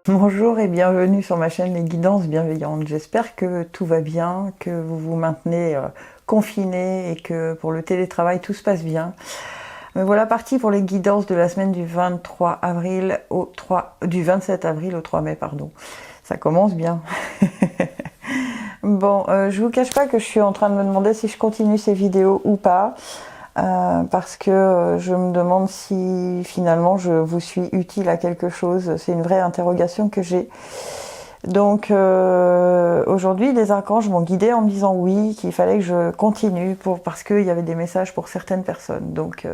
Bonjour et bienvenue sur ma chaîne Les Guidances Bienveillantes. J'espère que tout va bien, que vous vous maintenez confinés et que pour le télétravail tout se passe bien. Me voilà partie pour les guidances de la semaine du 23 avril du 27 avril au 3 mai, pardon. Ça commence bien. Bon, je vous cache pas que je suis en train de me demander si je continue ces vidéos ou pas. Parce que je me demande si finalement je vous suis utile à quelque chose. C'est une vraie interrogation que j'ai. Donc aujourd'hui, les archanges m'ont guidée en me disant oui, qu'il fallait que je continue parce qu'il y avait des messages pour certaines personnes. Donc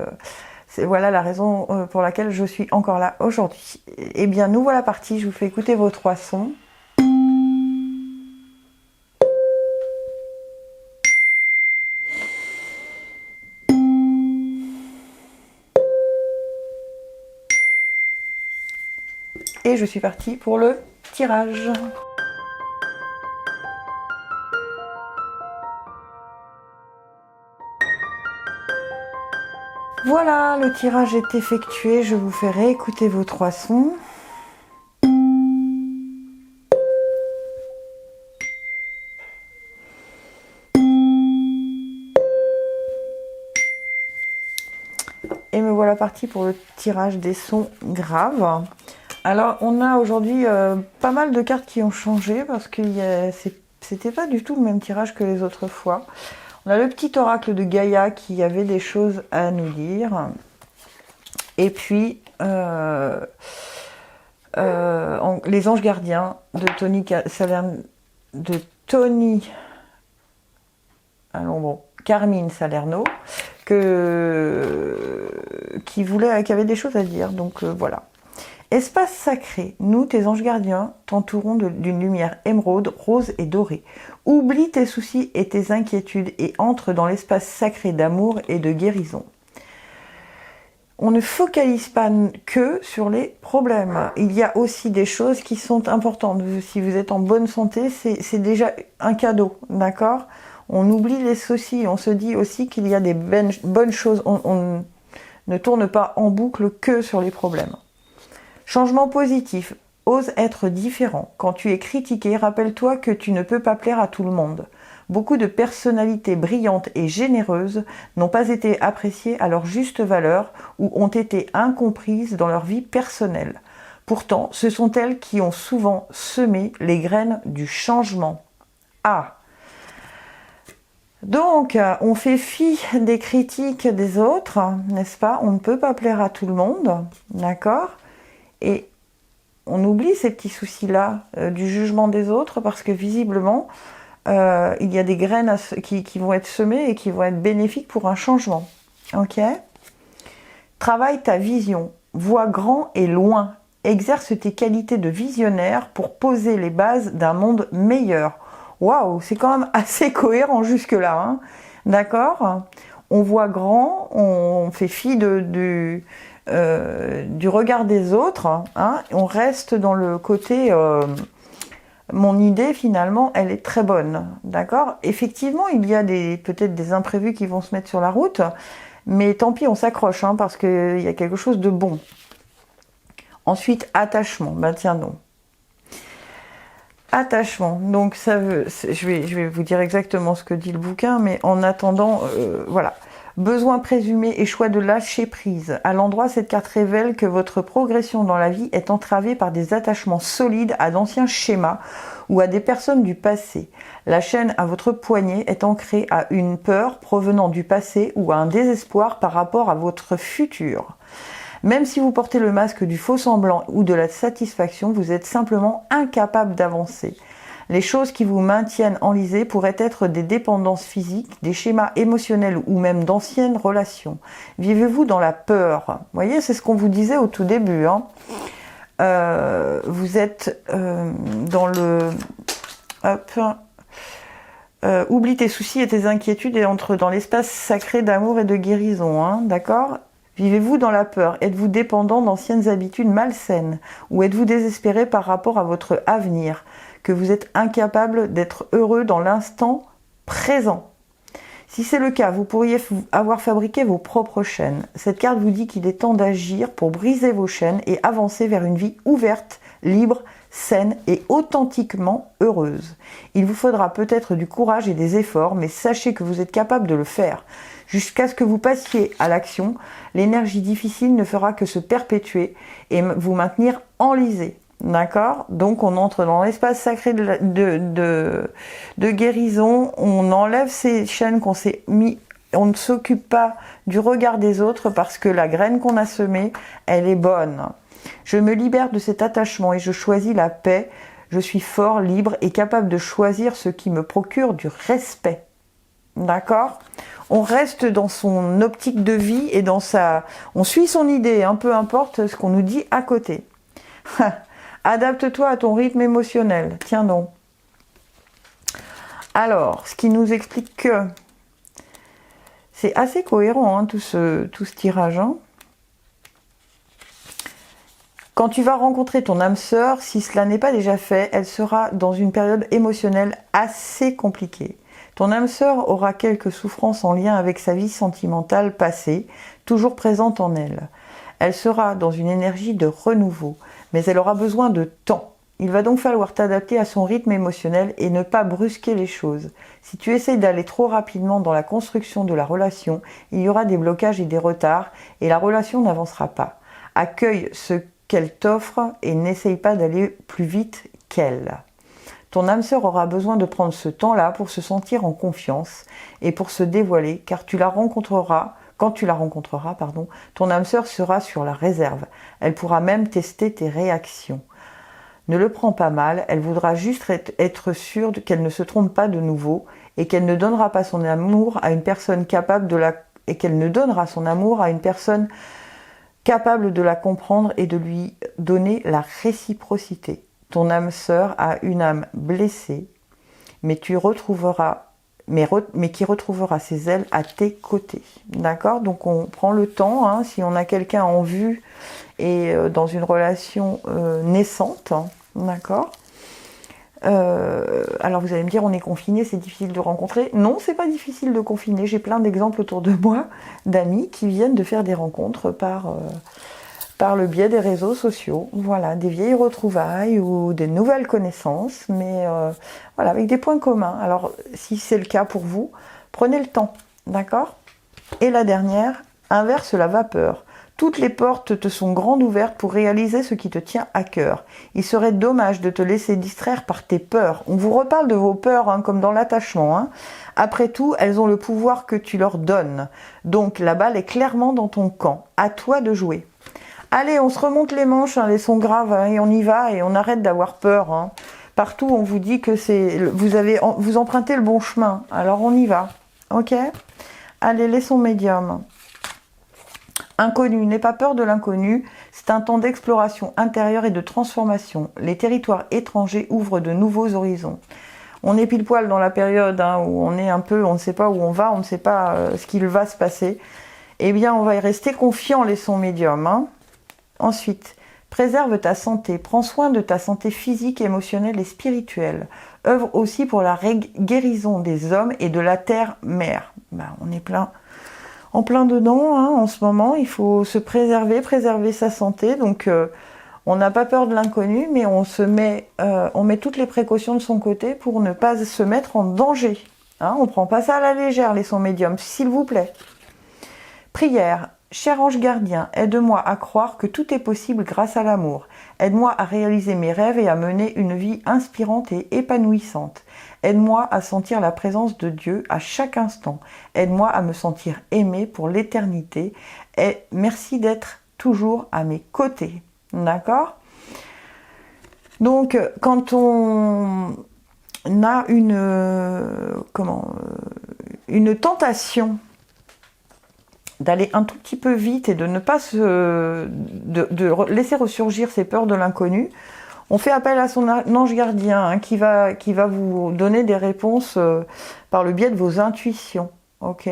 voilà la raison pour laquelle je suis encore là aujourd'hui. Eh bien, nous voilà partis. Je vous fais écouter vos trois sons. Et je suis partie pour le tirage. Voilà, le tirage est effectué. Je vous fais réécouter vos trois sons. Et me voilà partie pour le tirage des sons graves. Alors, on a aujourd'hui pas mal de cartes qui ont changé parce que c'était pas du tout le même tirage que les autres fois. On a le petit oracle de Gaïa qui avait des choses à nous dire. Et puis, les anges gardiens de Tony Carmine Salerno, qui avait des choses à dire. Donc voilà. Espace sacré, nous, tes anges gardiens, t'entourons d'une lumière émeraude, rose et dorée. Oublie tes soucis et tes inquiétudes et entre dans l'espace sacré d'amour et de guérison. On ne focalise pas que sur les problèmes. Il y a aussi des choses qui sont importantes. Si vous êtes en bonne santé, c'est déjà un cadeau, d'accord ? On oublie les soucis. On se dit aussi qu'il y a des bonnes choses. On ne tourne pas en boucle que sur les problèmes. Changement positif. Ose être différent. Quand tu es critiqué, rappelle-toi que tu ne peux pas plaire à tout le monde. Beaucoup de personnalités brillantes et généreuses n'ont pas été appréciées à leur juste valeur ou ont été incomprises dans leur vie personnelle. Pourtant, ce sont elles qui ont souvent semé les graines du changement. Ah! Donc, on fait fi des critiques des autres, n'est-ce pas? On ne peut pas plaire à tout le monde, d'accord? Et on oublie ces petits soucis-là du jugement des autres parce que visiblement, il y a des graines qui vont être semées et qui vont être bénéfiques pour un changement. Ok ? Travaille ta vision, vois grand et loin, exerce tes qualités de visionnaire pour poser les bases d'un monde meilleur. Waouh, c'est quand même assez cohérent jusque-là, hein ? D'accord ? On voit grand, on fait fi du regard des autres, hein, on reste dans le côté mon idée finalement elle est très bonne, d'accord. Effectivement il y a peut-être des imprévus qui vont se mettre sur la route, mais tant pis on s'accroche, hein, parce qu'il y a quelque chose de bon. Ensuite attachement, tiens donc. Attachement, donc je vais vous dire exactement ce que dit le bouquin, mais en attendant, voilà. Besoin présumé et choix de lâcher prise. À l'endroit, cette carte révèle que votre progression dans la vie est entravée par des attachements solides à d'anciens schémas ou à des personnes du passé. La chaîne à votre poignet est ancrée à une peur provenant du passé ou à un désespoir par rapport à votre futur. Même si vous portez le masque du faux semblant ou de la satisfaction, vous êtes simplement incapable d'avancer. Les choses qui vous maintiennent enlisés pourraient être des dépendances physiques, des schémas émotionnels ou même d'anciennes relations. Vivez-vous dans la peur? Vous voyez, c'est ce qu'on vous disait au tout début, hein. Vous êtes dans le... oublie tes soucis et tes inquiétudes et entre dans l'espace sacré d'amour et de guérison, hein, d'accord? Vivez-vous dans la peur? Êtes-vous dépendant d'anciennes habitudes malsaines? Ou êtes-vous désespéré par rapport à votre avenir? Que vous êtes incapable d'être heureux dans l'instant présent? Si c'est le cas, vous pourriez avoir fabriqué vos propres chaînes. Cette carte vous dit qu'il est temps d'agir pour briser vos chaînes et avancer vers une vie ouverte, libre, saine et authentiquement heureuse. Il vous faudra peut-être du courage et des efforts, mais sachez que vous êtes capable de le faire. Jusqu'à ce que vous passiez à l'action, l'énergie difficile ne fera que se perpétuer et vous maintenir enlisé. D'accord? Donc on entre dans l'espace sacré de guérison, on enlève ces chaînes qu'on s'est mis, on ne s'occupe pas du regard des autres parce que la graine qu'on a semée, elle est bonne. Je me libère de cet attachement et je choisis la paix. Je suis fort, libre et capable de choisir ce qui me procure du respect. D'accord? On reste dans son optique de vie et on suit son idée, hein, peu importe ce qu'on nous dit à côté. Adapte-toi à ton rythme émotionnel. Tiens donc. Alors, ce qui nous explique que c'est assez cohérent, hein, tout ce tirage. Hein. Quand tu vas rencontrer ton âme sœur, si cela n'est pas déjà fait, elle sera dans une période émotionnelle assez compliquée. Ton âme sœur aura quelques souffrances en lien avec sa vie sentimentale passée, toujours présente en elle. Elle sera dans une énergie de renouveau, mais elle aura besoin de temps. Il va donc falloir t'adapter à son rythme émotionnel et ne pas brusquer les choses. Si tu essayes d'aller trop rapidement dans la construction de la relation, il y aura des blocages et des retards et la relation n'avancera pas. Accueille ce qu'elle t'offre et n'essaye pas d'aller plus vite qu'elle. Ton âme sœur aura besoin de prendre ce temps-là pour se sentir en confiance et pour se dévoiler, car quand tu la rencontreras, ton âme sœur sera sur la réserve. Elle pourra même tester tes réactions. Ne le prends pas mal, elle voudra juste être sûre qu'elle ne se trompe pas de nouveau et qu'elle ne donnera pas son amour à une personne capable de la comprendre et de lui donner la réciprocité. Ton âme sœur a une âme blessée, mais qui retrouvera ses ailes à tes côtés. D'accord? Donc on prend le temps, hein, si on a quelqu'un en vue et dans une relation naissante, hein, d'accord? Alors vous allez me dire, on est confiné, c'est difficile de rencontrer. Non, c'est pas difficile de confiner. J'ai plein d'exemples autour de moi d'amis qui viennent de faire des rencontres par le biais des réseaux sociaux. Voilà, des vieilles retrouvailles ou des nouvelles connaissances, mais voilà, avec des points communs. Alors, si c'est le cas pour vous, prenez le temps, d'accord? Et la dernière, inverse la vapeur. Toutes les portes te sont grandes ouvertes pour réaliser ce qui te tient à cœur. Il serait dommage de te laisser distraire par tes peurs. On vous reparle de vos peurs, hein, comme dans l'attachement. Hein. Après tout, elles ont le pouvoir que tu leur donnes. Donc, la balle est clairement dans ton camp. À toi de jouer. Allez, on se remonte les manches, hein, les sons graves, hein, et on y va, et on arrête d'avoir peur. Hein. Partout, on vous dit que vous empruntez le bon chemin. Alors, on y va. Ok? Allez, les sons médiums. Inconnu, n'aie pas peur de l'inconnu, c'est un temps d'exploration intérieure et de transformation. Les territoires étrangers ouvrent de nouveaux horizons. On est pile poil dans la période hein, où on est un peu, on ne sait pas où on va, on ne sait pas ce qu'il va se passer. Eh bien, on va y rester confiant, les sons médiums. Hein. Ensuite, préserve ta santé, prends soin de ta santé physique, émotionnelle et spirituelle. Œuvre aussi pour la guérison des hommes et de la terre-mère. On est en plein dedans hein, en ce moment, il faut se préserver sa santé. Donc on n'a pas peur de l'inconnu, mais on met toutes les précautions de son côté pour ne pas se mettre en danger. Hein, on ne prend pas ça à la légère, les sons médiums, s'il vous plaît. Prière. Cher ange gardien, aide-moi à croire que tout est possible grâce à l'amour. Aide-moi à réaliser mes rêves et à mener une vie inspirante et épanouissante. Aide-moi à sentir la présence de Dieu à chaque instant. Aide-moi à me sentir aimé pour l'éternité. Et merci d'être toujours à mes côtés. D'accord ? Donc, quand on a une tentation d'aller un tout petit peu vite et de ne pas de laisser ressurgir ses peurs de l'inconnu, on fait appel à son ange gardien hein, qui va vous donner des réponses par le biais de vos intuitions. Ok ?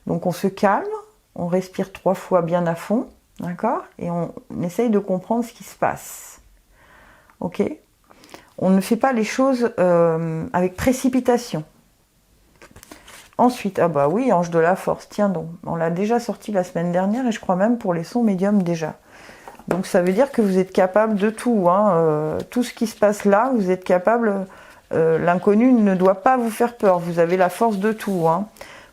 Donc on se calme, on respire 3 fois bien à fond, d'accord ? Et on essaye de comprendre ce qui se passe. Ok ? On ne fait pas les choses avec précipitation. Ensuite, oui, ange de la force, tiens donc. On l'a déjà sorti la semaine dernière et je crois même pour les sons médiums déjà. Donc ça veut dire que vous êtes capable de tout, hein. Tout ce qui se passe là, vous êtes capable, l'inconnu ne doit pas vous faire peur, vous avez la force de tout, hein.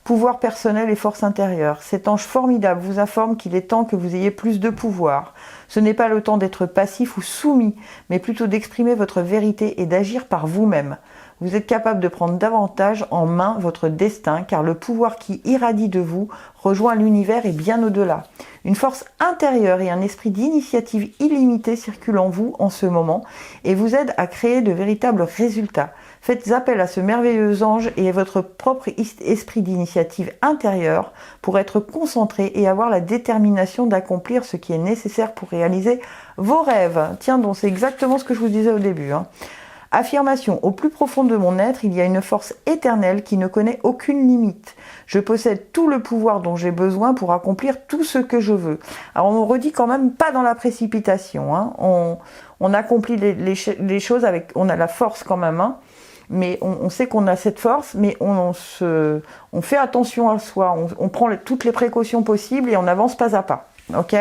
Pouvoir personnel et force intérieure. Cet ange formidable vous informe qu'il est temps que vous ayez plus de pouvoir. Ce n'est pas le temps d'être passif ou soumis, mais plutôt d'exprimer votre vérité et d'agir par vous-même. Vous êtes capable de prendre davantage en main votre destin, car le pouvoir qui irradie de vous rejoint l'univers et bien au-delà. Une force intérieure et un esprit d'initiative illimité circulent en vous en ce moment et vous aident à créer de véritables résultats. Faites appel à ce merveilleux ange et à votre propre esprit d'initiative intérieure pour être concentré et avoir la détermination d'accomplir ce qui est nécessaire pour réaliser vos rêves. Tiens donc, c'est exactement ce que je vous disais au début, hein. Affirmation, au plus profond de mon être, il y a une force éternelle qui ne connaît aucune limite. Je possède tout le pouvoir dont j'ai besoin pour accomplir tout ce que je veux. Alors on redit quand même pas dans la précipitation, hein. On accomplit les choses avec, on a la force quand même, hein. Mais on sait qu'on a cette force, mais on fait attention à soi, on prend toutes les précautions possibles et on avance pas à pas, ok ?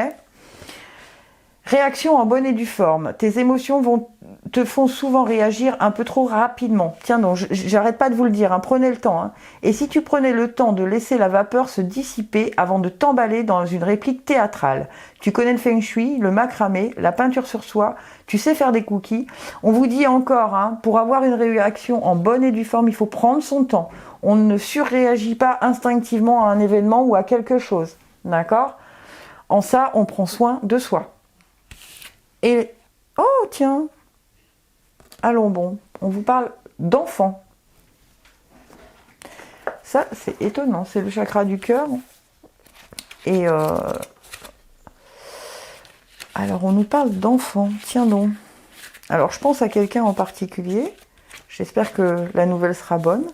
Réaction en bonne et due forme. Tes émotions te font souvent réagir un peu trop rapidement. Tiens donc, j'arrête pas de vous le dire, hein, prenez le temps. Hein. Et si tu prenais le temps de laisser la vapeur se dissiper avant de t'emballer dans une réplique théâtrale. Tu connais le feng shui, le macramé, la peinture sur soie, tu sais faire des cookies. On vous dit encore, hein, pour avoir une réaction en bonne et due forme, il faut prendre son temps. On ne surréagit pas instinctivement à un événement ou à quelque chose. D'accord ? En ça, on prend soin de soi. Et, oh tiens, allons bon, on vous parle d'enfants. Ça, c'est étonnant, c'est le chakra du cœur. Et alors, on nous parle d'enfants, tiens donc. Alors, je pense à quelqu'un en particulier, j'espère que la nouvelle sera bonne.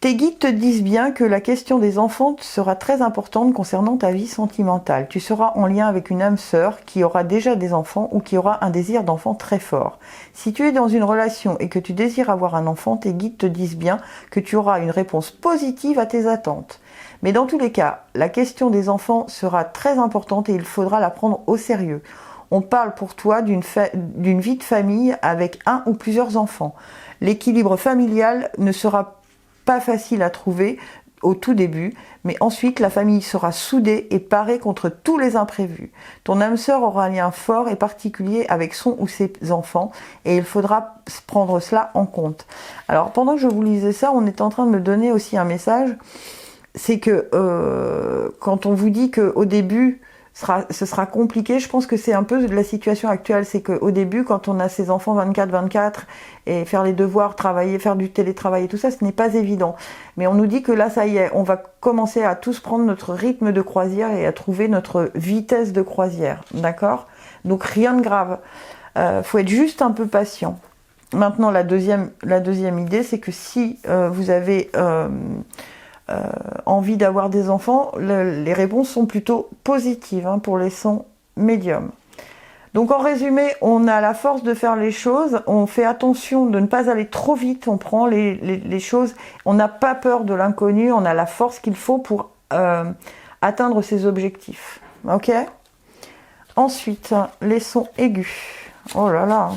Tes guides te disent bien que la question des enfants sera très importante concernant ta vie sentimentale. Tu seras en lien avec une âme sœur qui aura déjà des enfants ou qui aura un désir d'enfant très fort. Si tu es dans une relation et que tu désires avoir un enfant, tes guides te disent bien que tu auras une réponse positive à tes attentes. Mais dans tous les cas, la question des enfants sera très importante et il faudra la prendre au sérieux. On parle pour toi d'une vie de famille avec un ou plusieurs enfants. L'équilibre familial ne sera pas facile à trouver au tout début, mais ensuite la famille sera soudée et parée contre tous les imprévus. Ton âme sœur aura un lien fort et particulier avec son ou ses enfants et il faudra prendre cela en compte. Alors pendant que je vous lisais ça, on est en train de me donner aussi un message, c'est que quand on vous dit qu'au début ce sera compliqué, je pense que c'est un peu de la situation actuelle, c'est qu'au début quand on a ses enfants 24/24 et faire les devoirs, travailler, faire du télétravail et tout ça, ce n'est pas évident. Mais on nous dit que là ça y est, on va commencer à tous prendre notre rythme de croisière et à trouver notre vitesse de croisière, d'accord ? Donc rien de grave, faut être juste un peu patient. Maintenant la deuxième idée, c'est que si vous avez envie d'avoir des enfants, les réponses sont plutôt positives, hein, pour les sons médiums. Donc en résumé, on a la force de faire les choses, on fait attention de ne pas aller trop vite, on prend les choses, on n'a pas peur de l'inconnu, on a la force qu'il faut pour atteindre ses objectifs. Ok ? Ensuite, les sons aigus. Oh là là.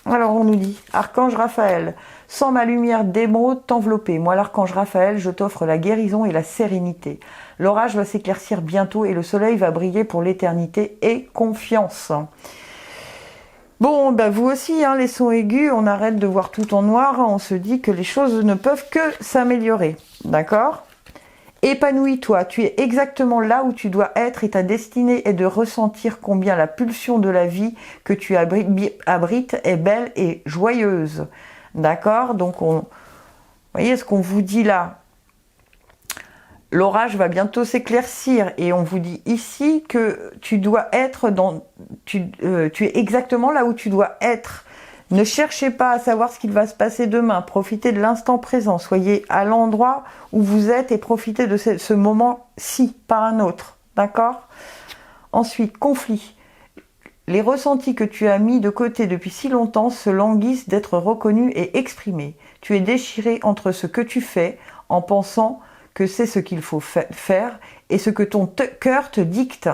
Alors on nous dit, Archange Raphaël, sans ma lumière d'émeraude t'envelopper. Moi l'archange Raphaël, je t'offre la guérison et la sérénité. L'orage va s'éclaircir bientôt et le soleil va briller pour l'éternité et confiance. Bon, bah vous aussi, hein, les sons aigus, on arrête de voir tout en noir, hein, on se dit que les choses ne peuvent que s'améliorer. D'accord ? Épanouis-toi, tu es exactement là où tu dois être et ta destinée est de ressentir combien la pulsion de la vie que tu abrites est belle et joyeuse. D'accord ? Donc, vous voyez ce qu'on vous dit là. L'orage va bientôt s'éclaircir et on vous dit ici que tu dois être tu es exactement là où tu dois être. Ne cherchez pas à savoir ce qu'il va se passer demain. Profitez de l'instant présent. Soyez à l'endroit où vous êtes et profitez de ce moment-ci, pas un autre. D'accord ? Ensuite, conflit. Les ressentis que tu as mis de côté depuis si longtemps se languissent d'être reconnus et exprimés. Tu es déchiré entre ce que tu fais en pensant que c'est ce qu'il faut faire et ce que ton cœur te dicte.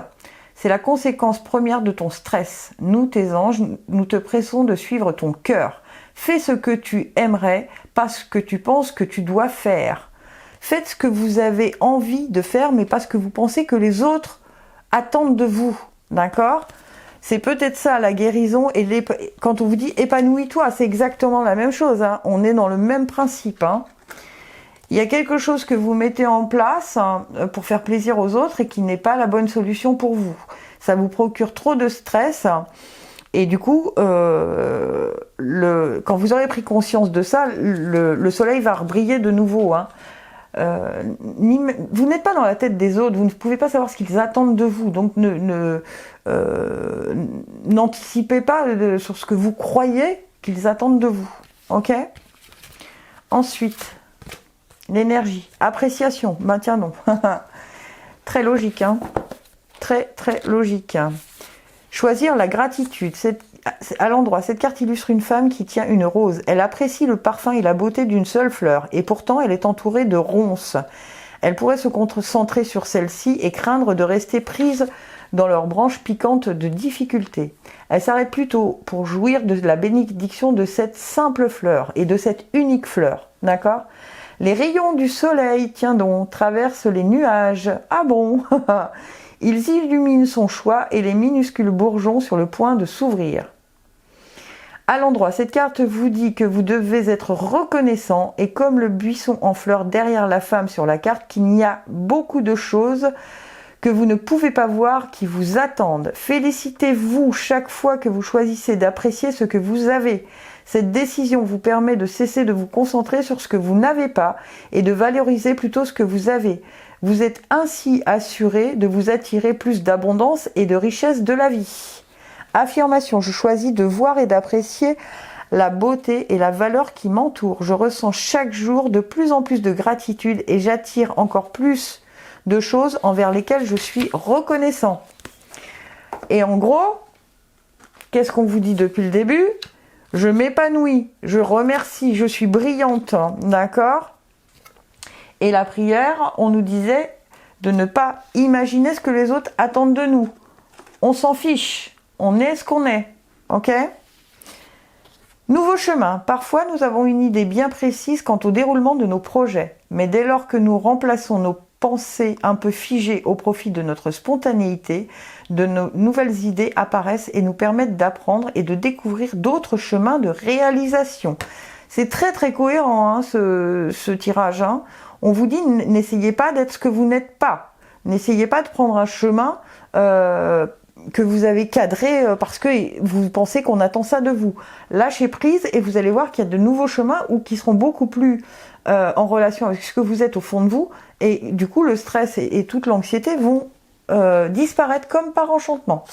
C'est la conséquence première de ton stress. Nous, tes anges, nous te pressons de suivre ton cœur. Fais ce que tu aimerais, pas ce que tu penses que tu dois faire. Faites ce que vous avez envie de faire, mais pas ce que vous pensez que les autres attendent de vous. D'accord ? C'est peut-être ça la guérison. Et quand on vous dit épanouis-toi, c'est exactement la même chose. Hein. On est dans le même principe. Hein. Il y a quelque chose que vous mettez en place pour faire plaisir aux autres et qui n'est pas la bonne solution pour vous. Ça vous procure trop de stress. Et du coup, quand vous aurez pris conscience de ça, le soleil va briller de nouveau. Hein. Vous n'êtes pas dans la tête des autres, vous ne pouvez pas savoir ce qu'ils attendent de vous, donc n'anticipez pas sur ce que vous croyez qu'ils attendent de vous. Ok ? Ensuite, l'énergie, appréciation, maintien non. Très logique, hein ? Très logique. Choisir la gratitude. À l'endroit, cette carte illustre une femme qui tient une rose. Elle apprécie le parfum et la beauté d'une seule fleur, et pourtant elle est entourée de ronces. Elle pourrait se concentrer sur celle-ci et craindre de rester prise dans leurs branches piquantes de difficultés. Elle s'arrête plutôt pour jouir de la bénédiction de cette simple fleur et de cette unique fleur. D'accord ? Les rayons du soleil, tiens donc, traversent les nuages. Ah bon ? Ils illuminent son choix et les minuscules bourgeons sur le point de s'ouvrir. À l'endroit, cette carte vous dit que vous devez être reconnaissant et comme le buisson en fleurs derrière la femme sur la carte, qu'il y a beaucoup de choses que vous ne pouvez pas voir qui vous attendent. Félicitez-vous chaque fois que vous choisissez d'apprécier ce que vous avez. Cette décision vous permet de cesser de vous concentrer sur ce que vous n'avez pas et de valoriser plutôt ce que vous avez. Vous êtes ainsi assuré de vous attirer plus d'abondance et de richesse de la vie. Affirmation, je choisis de voir et d'apprécier la beauté et la valeur qui m'entourent. Je ressens chaque jour de plus en plus de gratitude et j'attire encore plus de choses envers lesquelles je suis reconnaissant. Et en gros, qu'est-ce qu'on vous dit depuis le début ? Je m'épanouis, je remercie, je suis brillante, d'accord ? Et la prière, on nous disait de ne pas imaginer ce que les autres attendent de nous. On s'en fiche, on est ce qu'on est, ok ? Nouveau chemin. Parfois, nous avons une idée bien précise quant au déroulement de nos projets. Mais dès lors que nous remplaçons nos pensées un peu figées au profit de notre spontanéité, de nouvelles idées apparaissent et nous permettent d'apprendre et de découvrir d'autres chemins de réalisation. C'est très cohérent hein, ce tirage. Hein. On vous dit, n'essayez pas d'être ce que vous n'êtes pas. N'essayez pas de prendre un chemin que vous avez cadré parce que vous pensez qu'on attend ça de vous. Lâchez prise et vous allez voir qu'il y a de nouveaux chemins ou qui seront beaucoup plus en relation avec ce que vous êtes au fond de vous. Et du coup, le stress et toute l'anxiété vont disparaître comme par enchantement.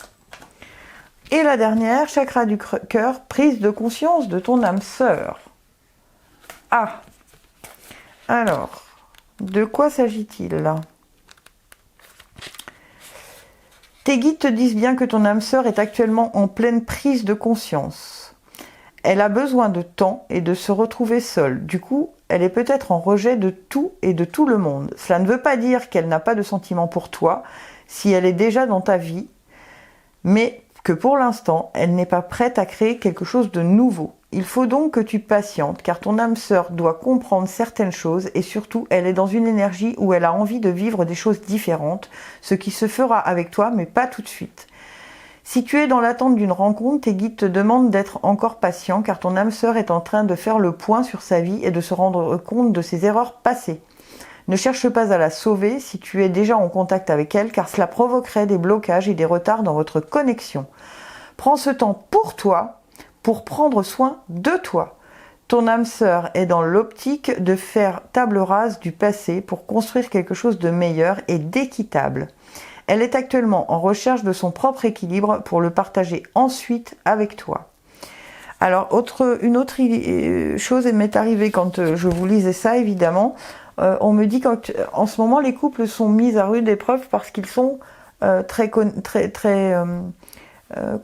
Et la dernière, chakra du cœur, prise de conscience de ton âme sœur. Ah, alors, de quoi s'agit-il là ? Tes guides te disent bien que ton âme sœur est actuellement en pleine prise de conscience. Elle a besoin de temps et de se retrouver seule. Du coup, elle est peut-être en rejet de tout et de tout le monde. Cela ne veut pas dire qu'elle n'a pas de sentiment pour toi, si elle est déjà dans ta vie, mais que pour l'instant, elle n'est pas prête à créer quelque chose de nouveau. Il faut donc que tu patientes, car ton âme sœur doit comprendre certaines choses et surtout, elle est dans une énergie où elle a envie de vivre des choses différentes, ce qui se fera avec toi, mais pas tout de suite. Si tu es dans l'attente d'une rencontre, tes guides te demandent d'être encore patient, car ton âme sœur est en train de faire le point sur sa vie et de se rendre compte de ses erreurs passées. Ne cherche pas à la sauver si tu es déjà en contact avec elle, car cela provoquerait des blocages et des retards dans votre connexion. Prends ce temps pour toi, pour prendre soin de toi. Ton âme sœur est dans l'optique de faire table rase du passé pour construire quelque chose de meilleur et d'équitable. Elle est actuellement en recherche de son propre équilibre pour le partager ensuite avec toi. Alors, une autre chose m'est arrivée quand je vous lisais ça, évidemment. On me dit qu'en ce moment, les couples sont mis à rude épreuve parce qu'ils sont très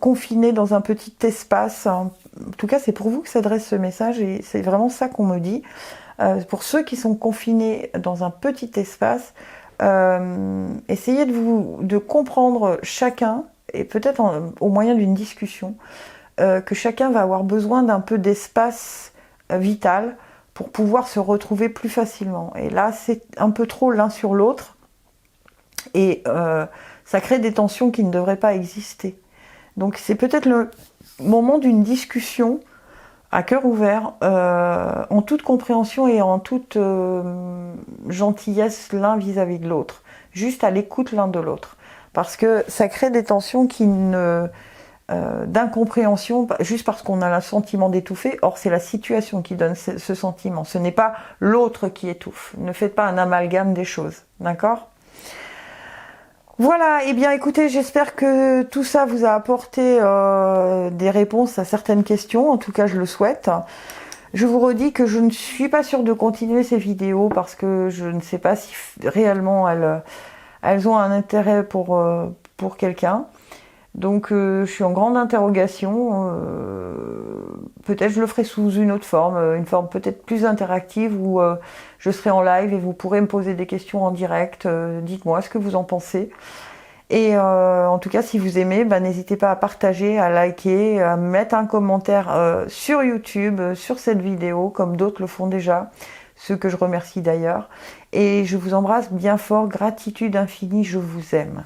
confinés dans un petit espace. En tout cas, c'est pour vous que s'adresse ce message et c'est vraiment ça qu'on me dit. Pour ceux qui sont confinés dans un petit espace, essayez de comprendre chacun, et peut-être au moyen d'une discussion, que chacun va avoir besoin d'un peu d'espace vital pour pouvoir se retrouver plus facilement. Et là, c'est un peu trop l'un sur l'autre, et ça crée des tensions qui ne devraient pas exister. Donc c'est peut-être le moment d'une discussion à cœur ouvert, en toute compréhension et en toute gentillesse l'un vis-à-vis de l'autre, juste à l'écoute l'un de l'autre. Parce que ça crée des tensions d'incompréhension, juste parce qu'on a le sentiment d'étouffer. Or, c'est la situation qui donne ce sentiment. Ce n'est pas l'autre qui étouffe. Ne faites pas un amalgame des choses, d'accord ? Voilà, et bien écoutez, j'espère que tout ça vous a apporté des réponses à certaines questions, en tout cas je le souhaite. Je vous redis que je ne suis pas sûre de continuer ces vidéos parce que je ne sais pas si réellement elles ont un intérêt pour quelqu'un. Donc je suis en grande interrogation, peut-être je le ferai sous une autre forme, une forme peut-être plus interactive où je serai en live et vous pourrez me poser des questions en direct, dites-moi ce que vous en pensez. Et en tout cas si vous aimez, n'hésitez pas à partager, à liker, à mettre un commentaire sur YouTube, sur cette vidéo, comme d'autres le font déjà, ceux que je remercie d'ailleurs. Et je vous embrasse bien fort, gratitude infinie, je vous aime.